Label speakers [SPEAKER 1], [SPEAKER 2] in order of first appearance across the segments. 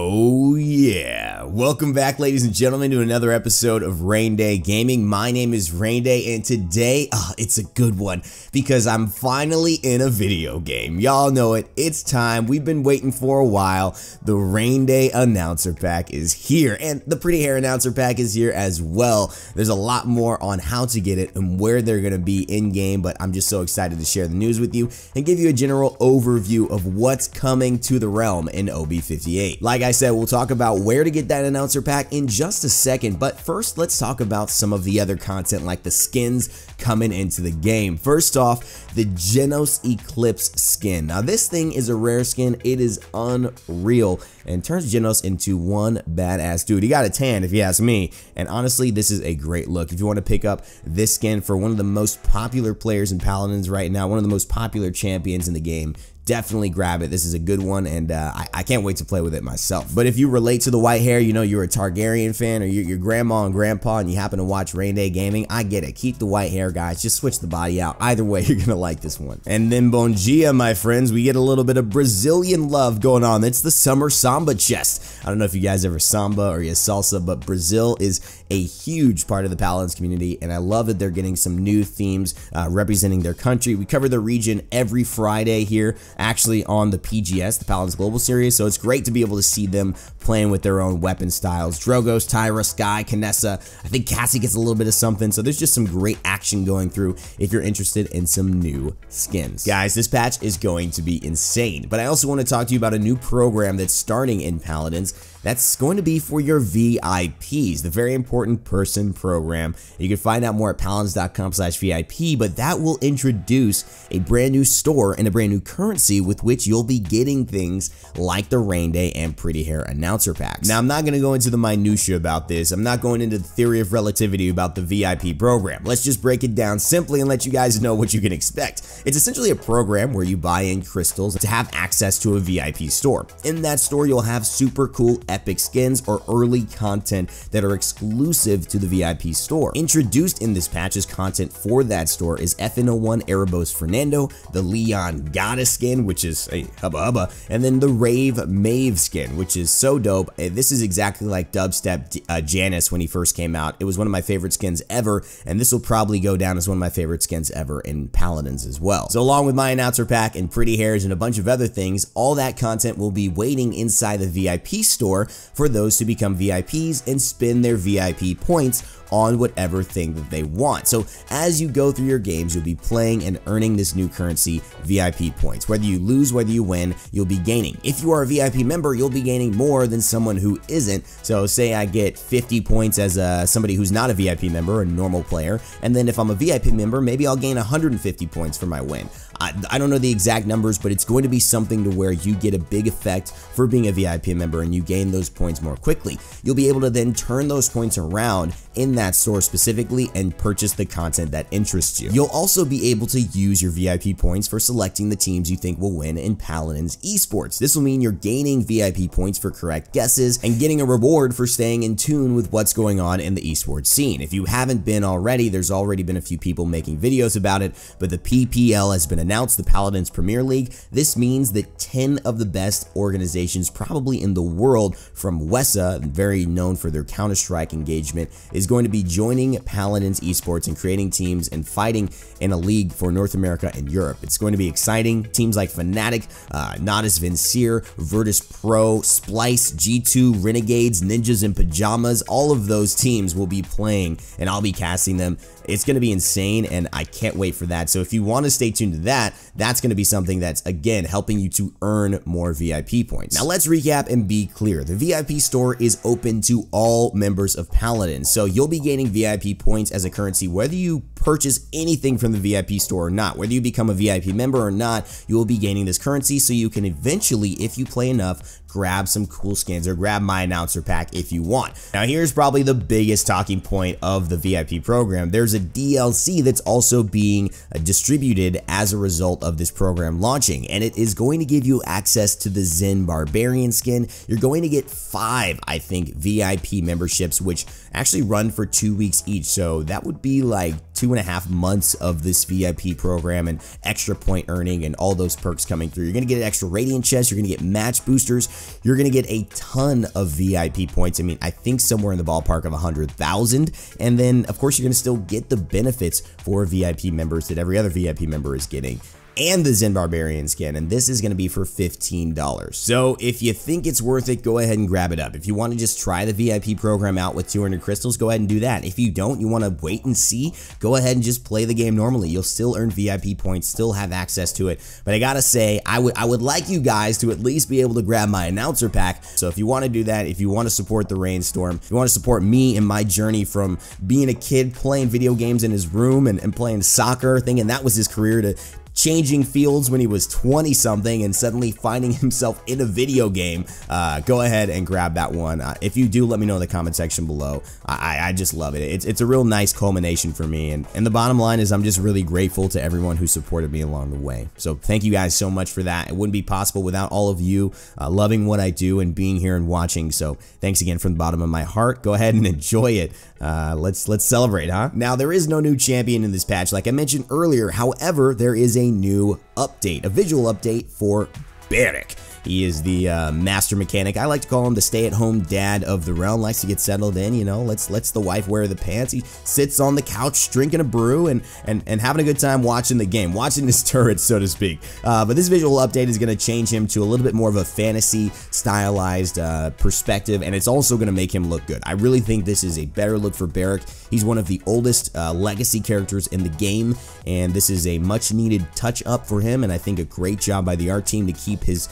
[SPEAKER 1] Oh yeah, welcome back ladies and gentlemen to another episode of Raynday Gaming. My name is Raynday and today, it's a good one because I'm finally in a video game. Y'all know it, it's time. We've been waiting for a while. The Raynday announcer pack is here and the Pretty Hair announcer pack is here as well. There's a lot more on how to get it and where they're going to be in game, but I'm just so excited to share the news with you and give you a general overview of what's coming to the realm in OB58. Like I said, we'll talk about where to get that announcer pack in just a second, but first let's talk about some of the other content like the skins coming into the game. First off, the Jenos Eclipse skin. Now this thing is a rare skin, it is unreal and turns Jenos into one badass dude. He got a tan if you ask me, and honestly this is a great look. If you want to pick up this skin for one of the most popular players in Paladins right now, one of the most popular champions in the game, definitely grab it. This is a good one and I can't wait to play with it myself. But if you relate to the white hair, you know you're a Targaryen fan or your grandma and grandpa and you happen to watch Raynday Gaming, I get it. Keep the white hair guys, just switch the body out. Either way you're gonna like this one. And then bon dia my friends, we get a little bit of Brazilian love going on. It's the summer samba chest. I don't know if you guys ever samba or you salsa, but Brazil is a huge part of the Paladins community and I love that they're getting some new themes representing their country. We cover the region every Friday here actually on the PGS, the Paladins Global Series, so it's great to be able to see them playing with their own weapon styles. Drogos, Tyra, Skye, Kinessa, I think Cassie gets a little bit of something, so there's just some great action going through if you're interested in some new skins. Guys, this patch is going to be insane, but I also want to talk to you about a new program that's starting in Paladins that's going to be for your VIPs, the very important person program. You can find out more at paladins.com/VIP, but that will introduce a brand new store and a brand new currency with which you'll be getting things like the Raynday and Pretty Hair announcer packs. Now, I'm not going to go into the minutia about this. I'm not going into the theory of relativity about the VIP program. Let's just break it down simply and let you guys know what you can expect. It's essentially a program where you buy in crystals to have access to a VIP store. In that store, you'll have super cool epic skins or early content that are exclusive to the VIP store. Introduced in this patch as content for that store is FN01 Erebos Fernando, the Lian Goddess skin, which is a hubba hubba, and then the Raeve Maeve skin, which is so dope. This is exactly like Dubstep Jenos when he first came out. It was one of my favorite skins ever, and this will probably go down as one of my favorite skins ever in Paladins as well. So along with my announcer pack and Pretty Hairs and a bunch of other things, all that content will be waiting inside the VIP store for those to become VIPs and spend their VIP points on whatever thing that they want. So as you go through your games, you'll be playing and earning this new currency, VIP points. Whether you lose, whether you win, you'll be gaining. If you are a VIP member, you'll be gaining more than someone who isn't. So say I get 50 points as somebody who's not a VIP member, a normal player, and then if I'm a VIP member, maybe I'll gain 150 points for my win. I don't know the exact numbers, but it's going to be something to where you get a big effect for being a VIP member and you gain those points more quickly. You'll be able to then turn those points around in that store specifically and purchase the content that interests you. You'll also be able to use your VIP points for selecting the teams you think will win in Paladins esports. This will mean you're gaining VIP points for correct guesses and getting a reward for staying in tune with what's going on in the esports scene. If you haven't been already, there's already been a few people making videos about it, but the PPL has been announced, the Paladins Premier League. This means that 10 of the best organizations probably in the world from WESA, very known for their Counter-Strike engagement, is going to be joining Paladins esports and creating teams and fighting in a league for North America and Europe. It's going to be exciting. Teams like Fnatic, Nodus Vincere, Virtus Pro, Splice, G2, Renegades, Ninjas in Pajamas, all of those teams will be playing and I'll be casting them. It's going to be insane and I can't wait for that. So if you want to stay tuned to that, that's going to be something that's again helping you to earn more VIP points. Now let's recap and be clear. The VIP store is open to all members of Paladins. So you'll be gaining VIP points as a currency whether you purchase anything from the VIP store or not. Whether you become a VIP member or not, you will be gaining this currency so you can eventually, if you play enough, grab some cool skins or grab my announcer pack if you want. Now here's probably the biggest talking point of the VIP program. There's a DLC that's also being distributed as a result of this program launching, and it is going to give you access to the Zhin Barbarian skin. You're going to get 5, I think, VIP memberships, which actually run for 2 weeks each, so that would be like 2.5 months of this VIP program and extra point earning and all those perks coming through. You're going to get an extra Radiant chest, you're going to get match boosters, you're going to get a ton of VIP points. I mean, I think somewhere in the ballpark of 100,000. And then, of course, you're going to still get the benefits for VIP members that every other VIP member is getting, and the Zhin Barbarian skin, and this is going to be for $15. So if you think it's worth it, go ahead and grab it up. If you want to just try the VIP program out with 200 crystals, go ahead and do that. If you don't, you want to wait and see, go ahead and just play the game normally. You'll still earn VIP points, still have access to it. But I gotta say, I would like you guys to at least be able to grab my announcer pack. So if you want to do that, if you want to support the Raynstorm, if you want to support me in my journey from being a kid playing video games in his room and playing soccer, thinking that was his career, to changing fields when he was 20 something and suddenly finding himself in a video game, go ahead and grab that one. If you do, let me know in the comment section below. I just love it. It's a real nice culmination for me, and the bottom line is I'm just really grateful to everyone who supported me along the way. So thank you guys so much for that. It wouldn't be possible without all of you loving what I do and being here and watching. So thanks again from the bottom of my heart. Go ahead and enjoy it. Let's celebrate, huh? Now, there is no new champion in this patch, like I mentioned earlier. However, there is a new update, a visual update for Barik. He is the master mechanic. I like to call him the stay-at-home dad of the realm. Likes to get settled in, you know, lets the wife wear the pants. He sits on the couch drinking a brew and having a good time watching the game, watching his turrets, so to speak. But this visual update is going to change him to a little bit more of a fantasy stylized perspective, and it's also going to make him look good. I really think this is a better look for Barik. He's one of the oldest legacy characters in the game, and this is a much needed touch up for him, and I think a great job by the art team to keep his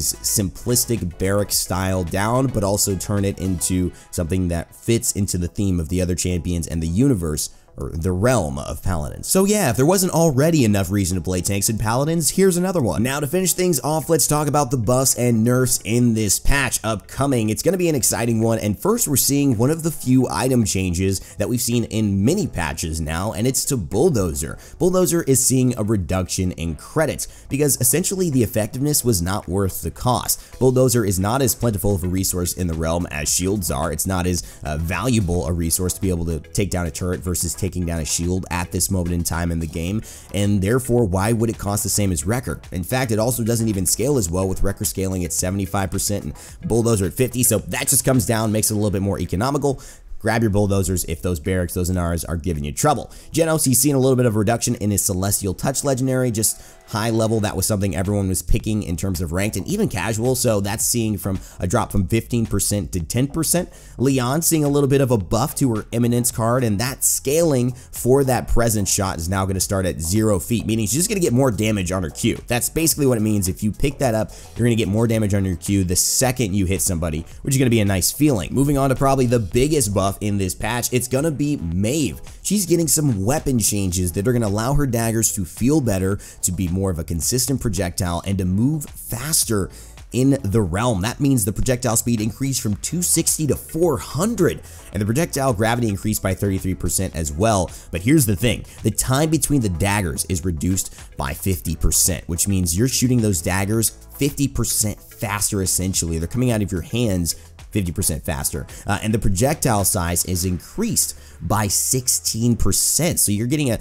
[SPEAKER 1] simplistic Barik style down, but also turn it into something that fits into the theme of the other champions and the universe, or the realm of Paladins. So yeah, if there wasn't already enough reason to play tanks in Paladins, here's another one. Now, to finish things off, let's talk about the buffs and nerfs in this patch upcoming. It's going to be an exciting one, and first we're seeing one of the few item changes that we've seen in many patches now, and it's to Bulldozer. Bulldozer is seeing a reduction in credits, because essentially the effectiveness was not worth the cost. Bulldozer is not as plentiful of a resource in the realm as shields are. It's not as valuable a resource to be able to take down a turret versus taking down a shield at this moment in time in the game, and therefore why would it cost the same as Wrecker? In fact, it also doesn't even scale as well, with Wrecker scaling at 75% and Bulldozer at 50%, so that just comes down, makes it a little bit more economical. Grab your bulldozers if those Bariks, those Inaras are giving you trouble. Jenos, he's seen a little bit of a reduction in his Celestial Touch legendary, just high level. That was something everyone was picking in terms of ranked and even casual, so that's seeing from a drop from 15% to 10%. Lian seeing a little bit of a buff to her Eminence card, and that scaling for that presence shot is now going to start at 0 feet, meaning she's just going to get more damage on her Q. That's basically what it means. If you pick that up, you're going to get more damage on your Q the second you hit somebody, which is going to be a nice feeling. Moving on to probably the biggest buff in this patch, it's going to be Maeve. She's getting some weapon changes that are going to allow her daggers to feel better, to be more of a consistent projectile, and to move faster in the realm. That means the projectile speed increased from 260 to 400, and the projectile gravity increased by 33% as well. But here's the thing, the time between the daggers is reduced by 50%, which means you're shooting those daggers 50% faster essentially. They're coming out of your hands 50% faster, and the projectile size is increased by 16%, so you're getting a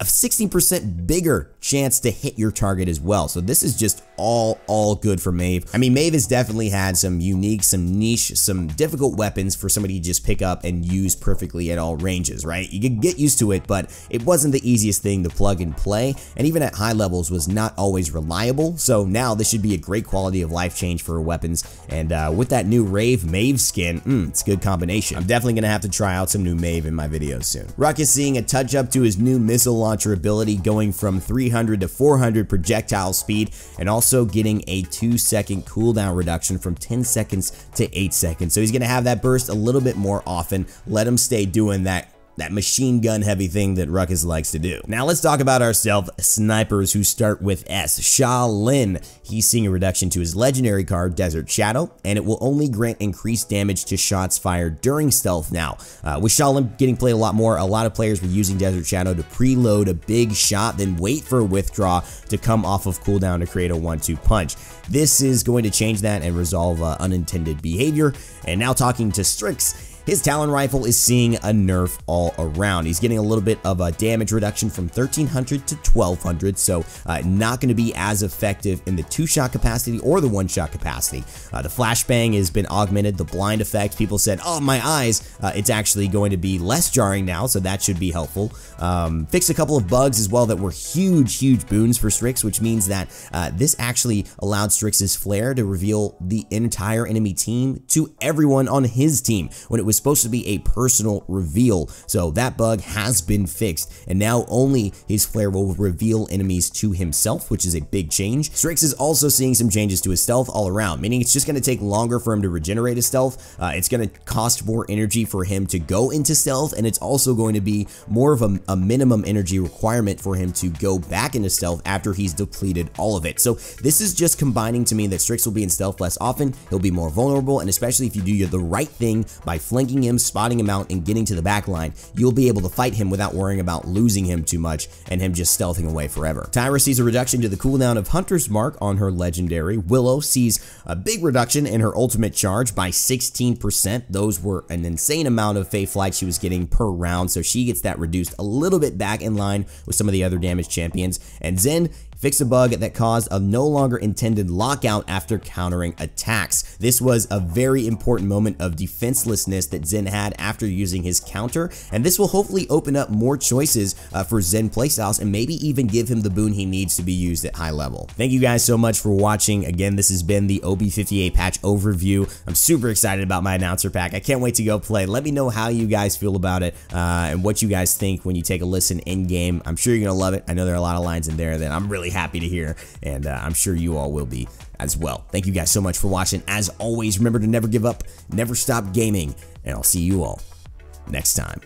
[SPEAKER 1] 16% bigger chance to hit your target as well. So this is just all good for Maeve. I mean, Maeve has definitely had some unique, some niche, some difficult weapons for somebody to just pick up and use perfectly at all ranges, right? You can get used to it, but it wasn't the easiest thing to plug and play, and even at high levels was not always reliable. So now this should be a great quality of life change for her weapons, and with that new Raeve Maeve skin, it's a good combination. I'm definitely gonna have to try out some new Maeve in my videos soon. Ruck is seeing a touch up to his new missile launcher ability, going from 300 to 400 projectile speed, and also getting a 2-second cooldown reduction from 10 seconds to 8 seconds. So he's gonna have that burst a little bit more often. Let him stay doing that machine gun heavy thing that Ruckus likes to do. Now let's talk about our stealth snipers who start with S. Sha Lin, he's seeing a reduction to his legendary card, Desert Shadow, and it will only grant increased damage to shots fired during stealth now. With Sha Lin getting played a lot more, a lot of players were using Desert Shadow to preload a big shot, then wait for a withdraw to come off of cooldown to create a 1-2 punch. This is going to change that and resolve unintended behavior. And now talking to Strix, His Talon Rifle is seeing a nerf all around. He's getting a little bit of a damage reduction from 1300 to 1200, so not going to be as effective in the 2-shot capacity or the 1-shot capacity. The flashbang has been augmented. The blind effect, people said, oh, my eyes. It's actually going to be less jarring now, so that should be helpful. Fixed a couple of bugs as well that were huge boons for Strix, which means that this actually allowed Strix's flare to reveal the entire enemy team to everyone on his team when it was supposed to be a personal reveal. So that bug has been fixed, and now only his flare will reveal enemies to himself, which is a big change. Strix is also seeing some changes to his stealth all around, meaning it's just going to take longer for him to regenerate his stealth. It's going to cost more energy for him to go into stealth, and it's also going to be more of a minimum energy requirement for him to go back into stealth after he's depleted all of it. So this is just combining to mean that Strix will be in stealth less often, he'll be more vulnerable, and especially if you do the right thing by flanking him, spotting him out, and getting to the back line, you'll be able to fight him without worrying about losing him too much and him just stealthing away forever. Tyra sees a reduction to the cooldown of Hunter's Mark on her legendary. Willow sees a big reduction in her ultimate charge by 16%. Those were an insane amount of Fae Flight she was getting per round, so she gets that reduced a little bit back in line with some of the other damage champions. And Zhin fixed a bug that caused a no longer intended lockout after countering attacks. This was a very important moment of defenselessness that Zhin had after using his counter, and this will hopefully open up more choices for Zhin playstyles and maybe even give him the boon he needs to be used at high level. Thank you guys so much for watching. Again, this has been the OB58 patch overview. I'm super excited about my announcer pack. I can't wait to go play. Let me know how you guys feel about it and what you guys think when you take a listen in game. I'm sure you're gonna love it. I know there are a lot of lines in there that I'm really happy to hear, and I'm sure you all will be as well. Thank you guys so much for watching. As always, remember to never give up, never stop gaming, and I'll see you all next time.